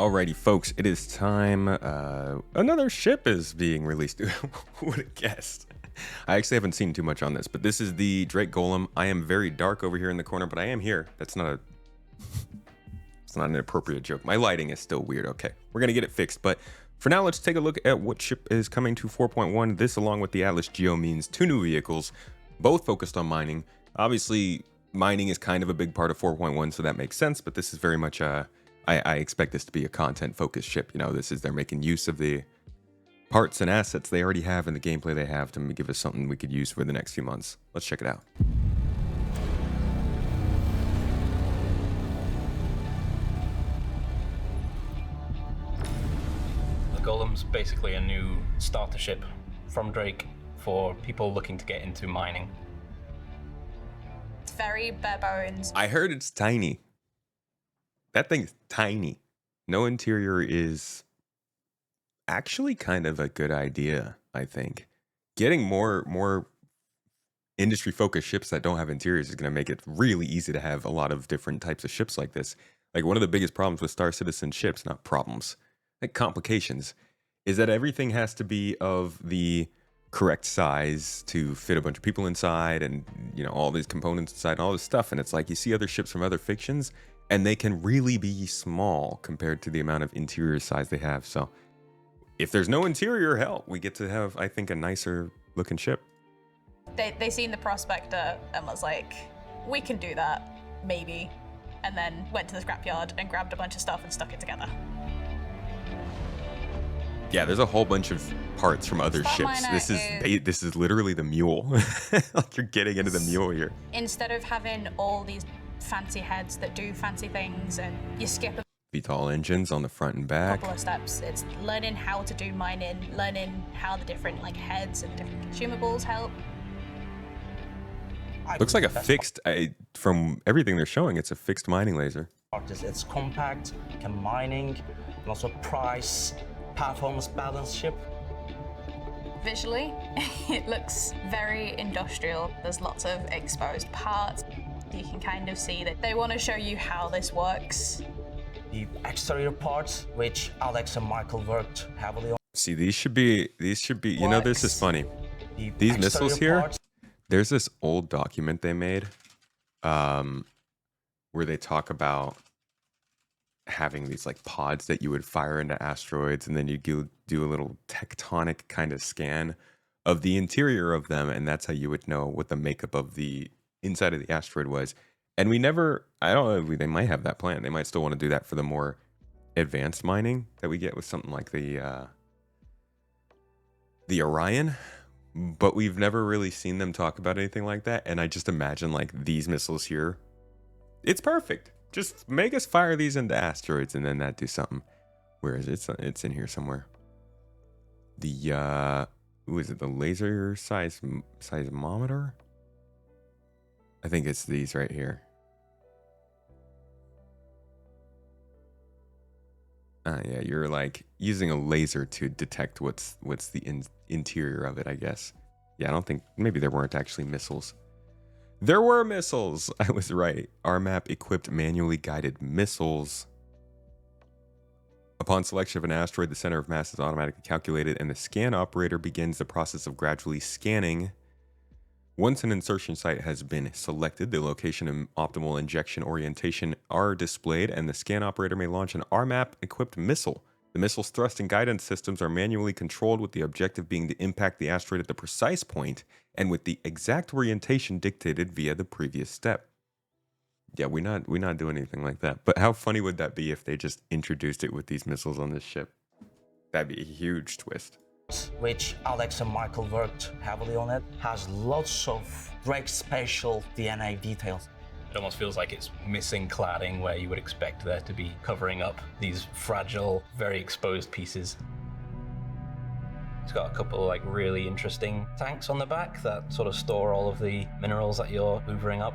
Alrighty, folks, it is time. Another ship is being released. Who would have guessed? I actually haven't seen too much on this, but this is the Drake Golem. I am very dark over here in the corner, but I am here. It's not an appropriate joke. My lighting is still weird. Okay, we're gonna get it fixed, but for now, let's take a look at what ship is coming to 4.1. This, along with the Atlas Geo, means 2 new vehicles, both focused on mining. Obviously, mining is kind of a big part of 4.1, so that makes sense, but this is very much I expect this to be a content-focused ship. You know, they're making use of the parts and assets they already have and the gameplay they have to give us something we could use for the next few months. Let's check it out. The Golem's basically a new starter ship from Drake for people looking to get into mining. It's very bare bones. I heard it's tiny. That thing's tiny. No interior is actually kind of a good idea, I think. Getting more industry-focused ships that don't have interiors is going to make it really easy to have a lot of different types of ships like this. Like, one of the biggest problems with Star Citizen ships, not problems, like complications, is that everything has to be of the correct size to fit a bunch of people inside, and, you know, all these components inside, all this stuff. And it's like, you see other ships from other fictions, and they can really be small compared to the amount of interior size they have. So if there's no interior, hell, we get to have, I think, a nicer looking ship. They seen the prospector and was like, we can do that, maybe. And then went to the scrapyard and grabbed a bunch of stuff and stuck it together. Yeah, there's a whole bunch of parts from other ships. This is literally the mule. Like, you're getting into the mule here. Instead of having all these fancy heads that do fancy things and you skip a VTOL engines on the front and back. couple of steps, it's learning how to do mining, learning how the different heads and different consumables help. Looks like a fixed, from everything they're showing, it's a fixed mining laser. It's compact, can mining, and also price, performance balanced ship. Visually, it looks very industrial. There's lots of exposed parts. You can kind of see that they want to show you how this works. The exterior parts, which Alex and Michael worked heavily on. See, these should be, you know, this is funny. These missiles here, parts. There's this old document they made where they talk about having these like pods that you would fire into asteroids, and then you do a little tectonic kind of scan of the interior of them, and that's how you would know what the makeup of the inside of the asteroid was. And we never, I don't know, they might have that plan. They might still want to do that for the more advanced mining that we get with something like the Orion. But we've never really seen them talk about anything like that. And I just imagine, like, these missiles here, it's perfect. Just make us fire these into asteroids and then that do something. Where is it? It's in here somewhere. The, who is it? The laser seismometer? I think it's these right here. Yeah, you're like using a laser to detect what's the interior of it, I guess. Yeah, I don't think, maybe there weren't actually missiles. There were missiles. I was right. RMAP equipped manually guided missiles. Upon selection of an asteroid, the center of mass is automatically calculated, and the scan operator begins the process of gradually scanning. Once an insertion site has been selected, the location and optimal injection orientation are displayed, and the scan operator may launch an RMAP-equipped missile. The missile's thrust and guidance systems are manually controlled, with the objective being to impact the asteroid at the precise point and with the exact orientation dictated via the previous step. Yeah, we're not doing anything like that. But how funny would that be if they just introduced it with these missiles on this ship? That'd be a huge twist. Which Alex and Michael worked heavily on it, has lots of Drake spatial DNA details. It almost feels like it's missing cladding where you would expect there to be covering up these fragile, very exposed pieces. It's got a couple of like really interesting tanks on the back that sort of store all of the minerals that you're hoovering up.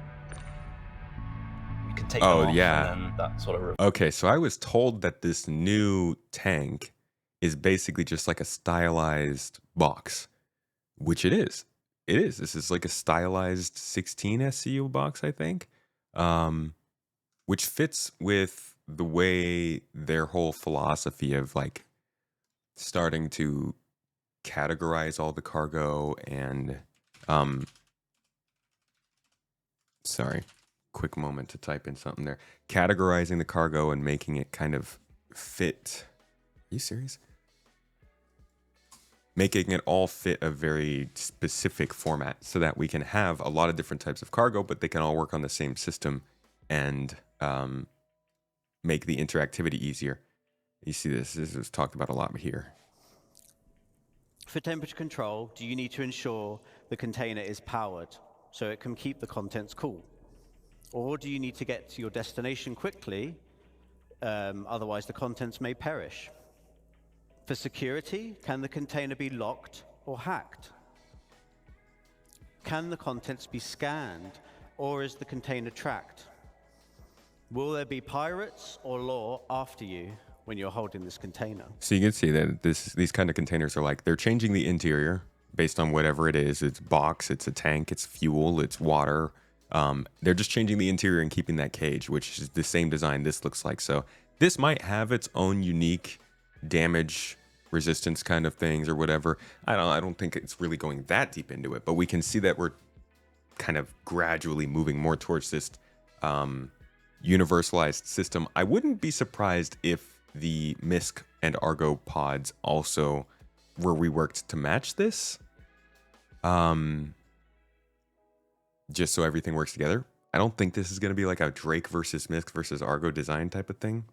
You can take them off, yeah. And then that sort of... Okay, so I was told that this new tank is basically just like a stylized box, which it is. It is. This is like a stylized 16 SCU box, I think, which fits with the way their whole philosophy of like starting to categorize all the cargo and sorry, quick moment to type in something there. Categorizing the cargo and making it kind of fit. Are you serious? Making it all fit a very specific format so that we can have a lot of different types of cargo, but they can all work on the same system and make the interactivity easier. You see this is talked about a lot here. For temperature control, do you need to ensure the container is powered so it can keep the contents cool? Or do you need to get to your destination quickly, otherwise the contents may perish? For security, can the container be locked or hacked? Can the contents be scanned, or is the container tracked? Will there be pirates or law after you when you're holding this container? So you can see that these kind of containers are like, they're changing the interior based on whatever it is. It's box, it's a tank, it's fuel, it's water. They're just changing the interior and keeping that cage, which is the same design this looks like. So this might have its own unique damage resistance kind of things or whatever. I don't think it's really going that deep into it, but we can see that we're kind of gradually moving more towards this universalized system. I wouldn't be surprised if the MISC and Argo pods also were reworked to match this. Just so everything works together. I don't think this is going to be like a Drake versus MISC versus Argo design type of thing.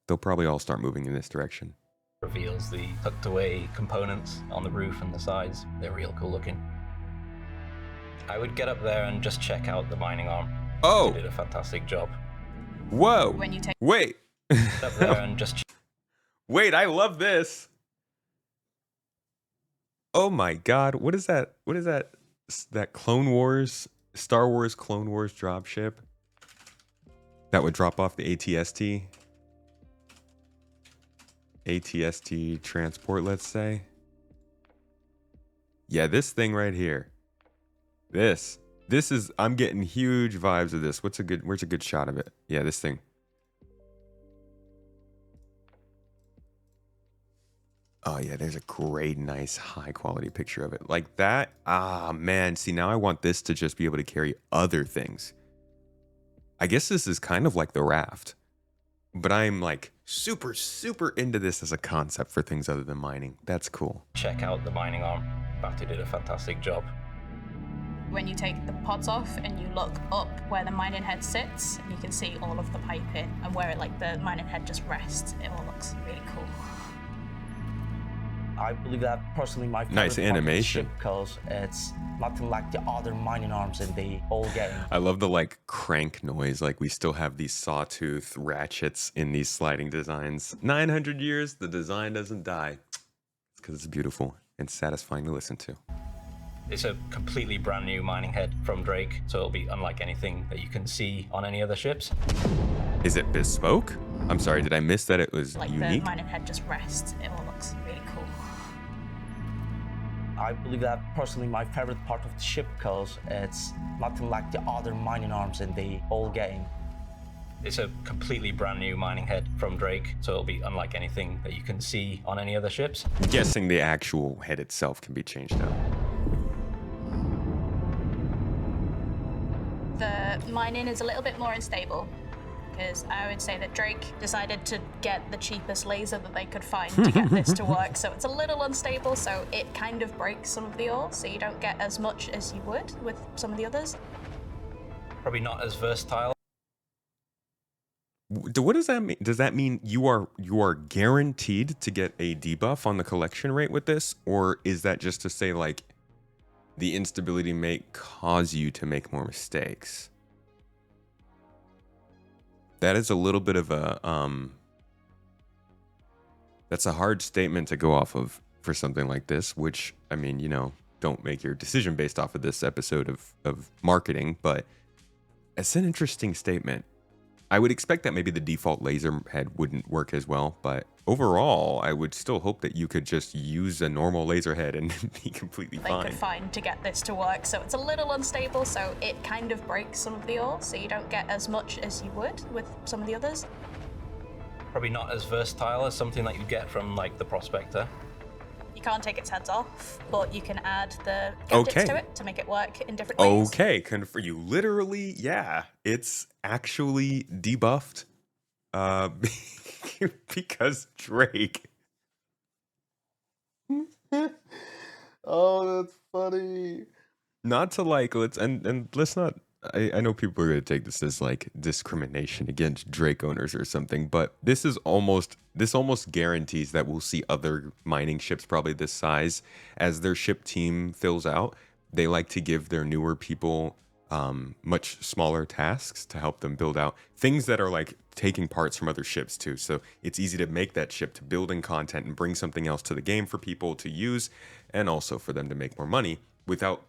They'll probably all start moving in this direction. Reveals the tucked away components on the roof and the sides. They're real cool looking. I would get up there and just check out the mining arm. Oh! They did a fantastic job. Whoa! When you take Wait! Up there and just Wait, I love this! Oh my god, what is that? What is that? That Clone Wars, Star Wars Clone Wars dropship? That would drop off the ATST? ATST transport, let's say. Yeah, this thing right here. This is, I'm getting huge vibes of this. Where's a good shot of it? Yeah, this thing. Oh yeah, there's a great, nice, high quality picture of it. Like that. Ah, man. See, now I want this to just be able to carry other things. I guess this is kind of like the raft. But I'm like super, super into this as a concept for things other than mining. That's cool. check out the mining arm. Batty did a fantastic job. when you take the pods off and you look up where the mining head sits, you can see all of the piping and where the mining head just rests. It all looks really cool. I believe that personally my favorite Nice part of the animation. ship because it's nothing like the other mining arms in the whole game. I love the like crank noise. Like we still have these sawtooth ratchets in these sliding designs. 900 years, the design doesn't die. It's because it's beautiful and satisfying to listen to. It's a completely brand new mining head from Drake, so it'll be unlike anything that you can see on any other ships. Is it bespoke? I'm sorry, did I miss that it was The unique? mining head just rests. It all looks really cool. I believe that personally my favorite part of the ship because it's nothing like the other mining arms in the whole game. It's a completely brand new mining head from Drake, so it'll be unlike anything that you can see on any other ships. I'm guessing the actual head itself can be changed out. The mining is a little bit more unstable because I would say that Drake decided to get the cheapest laser that they could find to get this to work. So it's a little unstable, so it kind of breaks some of the ore, so you don't get as much as you would with some of the others. Probably not as versatile. What does that mean? Does that mean you are guaranteed to get a debuff on the collection rate with this? Or is that just to say like the instability may cause you to make more mistakes? That is a little bit of a that's a hard statement to go off of for something like this, which I mean, you know, don't make your decision based off of this episode of marketing, but it's an interesting statement. I would expect that maybe the default laser head wouldn't work as well, but overall, I would still hope that you could just use a normal laser head and be completely They fine. could find to get this to work, so it's a little unstable, so it kind of breaks some of the ore, so you don't get as much as you would with some of the others. Probably not as versatile as something that you get from like the Prospector. You can't take its heads off, but you can add the gadgets to it to make it work in different ways. Okay, for you literally, yeah, it's actually debuffed because Drake. Oh, that's funny. Not to like let's not. I know people are going to take this as like discrimination against Drake owners or something, but this almost guarantees that we'll see other mining ships probably this size as their ship team fills out. They like to give their newer people much smaller tasks to help them build out things that are like taking parts from other ships too. So it's easy to make that ship to build in content and bring something else to the game for people to use, and also for them to make more money without,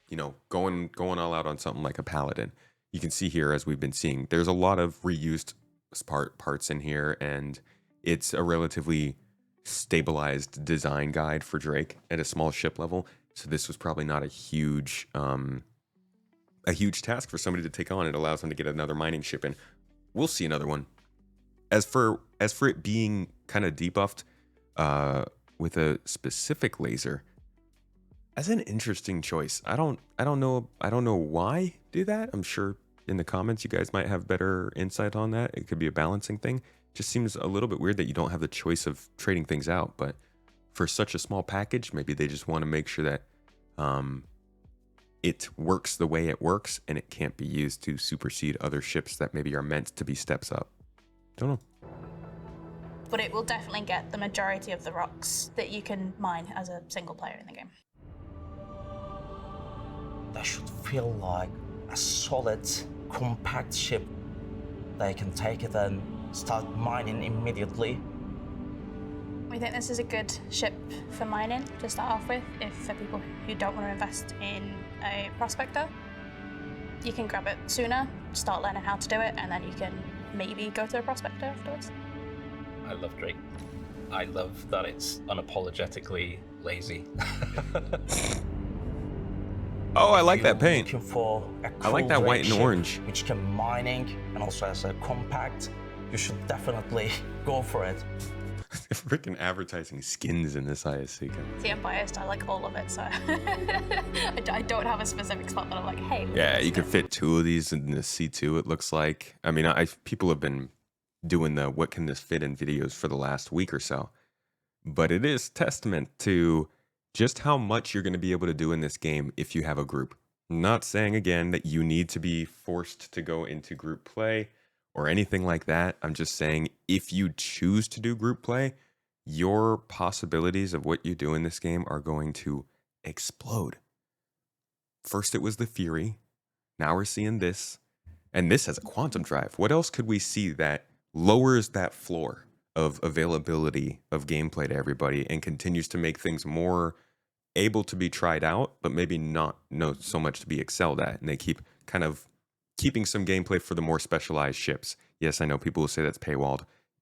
you know, going all out on something like a paladin. You can see here, as we've been seeing, there's a lot of reused parts in here, and it's a relatively stabilized design guide for Drake at a small ship level. So this was probably not a huge task for somebody to take on. It allows them to get another mining ship, and we'll see another one. As for it being kind of debuffed with a specific laser, that's an interesting choice. I don't know why do that. I'm sure in the comments you guys might have better insight on that. It could be a balancing thing. Just seems a little bit weird that you don't have the choice of trading things out, but for such a small package, maybe they just want to make sure that it works the way it works and it can't be used to supersede other ships that maybe are meant to be steps up. Don't know. But it will definitely get the majority of the rocks that you can mine as a single player in the game. That should feel like a solid, compact ship. They can take it and start mining immediately. We think this is a good ship for mining to start off with. If for people who don't want to invest in a prospector, you can grab it sooner, start learning how to do it, and then you can maybe go to a prospector afterwards. I love Drake. I love that it's unapologetically lazy. Oh, I like that paint. Looking for a I like cool that white Drake and ship orange. which can mining and also as a compact, you should definitely go for it. Freaking advertising skins in this ISC. See, I'm biased. I like all of it, so I don't have a specific spot that I'm like, hey. Yeah, you could fit 2 of these in the C2, it looks like. I mean, people have been doing the what can this fit in videos for the last week or so. But it is testament to just how much you're going to be able to do in this game if you have a group. I'm not saying, again, that you need to be forced to go into group play or anything like that. I'm just saying if you choose to do group play, your possibilities of what you do in this game are going to explode. First it was the Fury, now we're seeing this, and this has a quantum drive. What else could we see that lowers that floor of availability of gameplay to everybody and continues to make things more able to be tried out, but maybe not so much to be excelled at, and they keep kind of keeping some gameplay for the more specialized ships. Yes, I know people will say that's paywalled,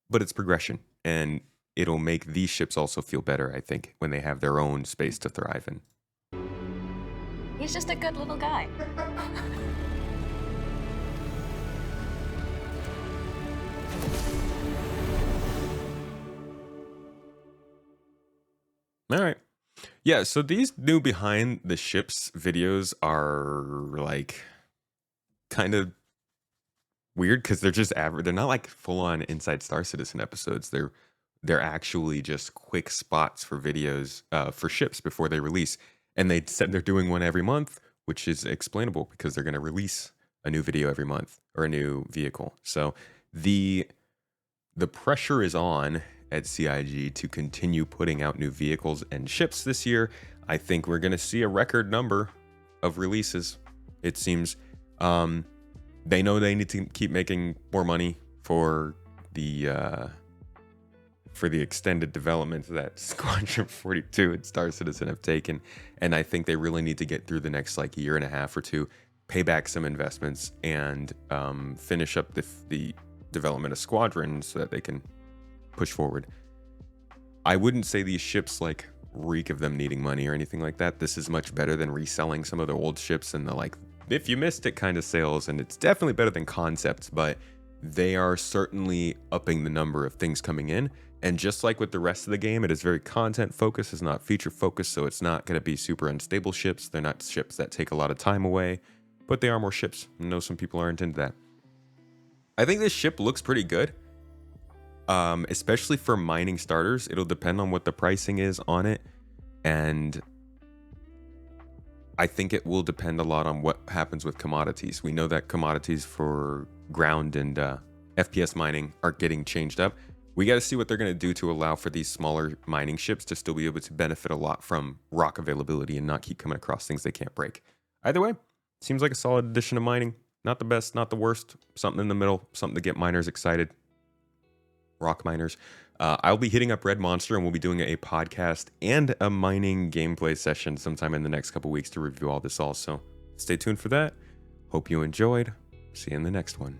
but it's progression, and it'll make these ships also feel better, I think, when they have their own space to thrive in. He's just a good little guy. All right. Yeah, so these new behind the ships videos are like kind of weird because they're just average. They're not like full on Inside Star Citizen episodes. They're actually just quick spots for videos for ships before they release. And they said they're doing one every month, which is explainable because they're going to release a new video every month or a new vehicle. So the pressure is on at CIG to continue putting out new vehicles and ships this year. I think we're going to see a record number of releases. It seems they know they need to keep making more money for the extended development that Squadron 42 and Star Citizen have taken, and I think they really need to get through the next like year and a half or two, pay back some investments, and finish up the development of Squadron so that they can push forward. I wouldn't say these ships like reek of them needing money or anything like that. This is much better than reselling some of the old ships and the like if you missed it kind of sales, and it's definitely better than concepts, but they are certainly upping the number of things coming in. And just like with the rest of the game, it is very content focused, it's not feature focused, so it's not going to be super unstable ships. They're not ships that take a lot of time away, but they are more ships. I know some people aren't into that. I think this ship looks pretty good, especially for mining starters. It'll depend on what the pricing is on it, and I think it will depend a lot on what happens with commodities. We know that commodities for ground and FPS mining are getting changed up. We got to see what they're going to do to allow for these smaller mining ships to still be able to benefit a lot from rock availability and not keep coming across things they can't break. Either way, seems like a solid addition to mining. Not the best, not the worst. Something in the middle, something to get miners excited. Rock miners. I'll be hitting up Red Monster, and we'll be doing a podcast and a mining gameplay session sometime in the next couple weeks to review all this also. Stay tuned for that. Hope you enjoyed. See you in the next one.